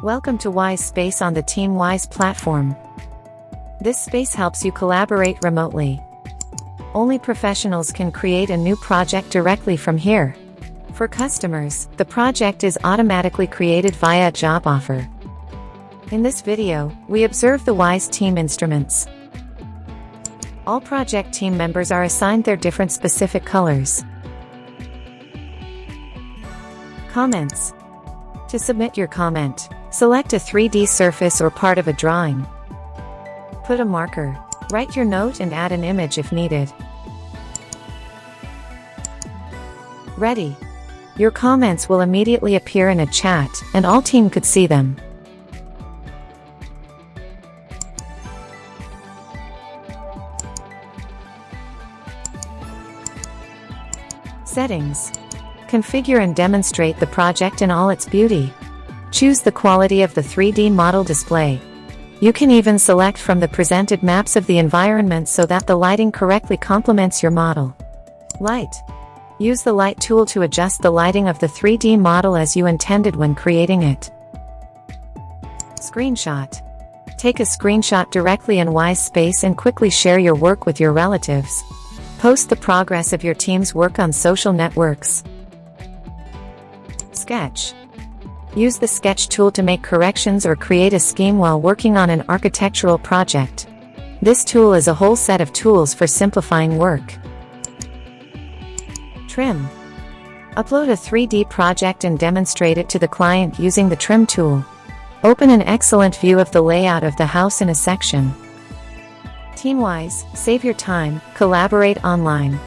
Welcome to Wise Space on the TeamWise platform. This space helps you collaborate remotely. Only professionals can create a new project directly from here. For customers, the project is automatically created via a job offer. In this video, we observe the Wise team instruments. All project team members are assigned their different specific colors. Comments. To submit your comment, select a 3D surface or part of a drawing. Put a marker, write your note and add an image if needed. Ready. Your comments will immediately appear in a chat, and all team could see them. Settings. Configure and demonstrate the project in all its beauty. Choose the quality of the 3D model display. You can even select from the presented maps of the environment so that the lighting correctly complements your model. Light. Use the light tool to adjust the lighting of the 3D model as you intended when creating it. Screenshot. Take a screenshot directly in Wise Space and quickly share your work with your relatives. Post the progress of your team's work on social networks. Sketch. Use the Sketch tool to make corrections or create a scheme while working on an architectural project. This tool is a whole set of tools for simplifying work. Trim. Upload a 3D project and demonstrate it to the client using the Trim tool. Open an excellent view of the layout of the house in a section. TeamWise, save your time, collaborate online.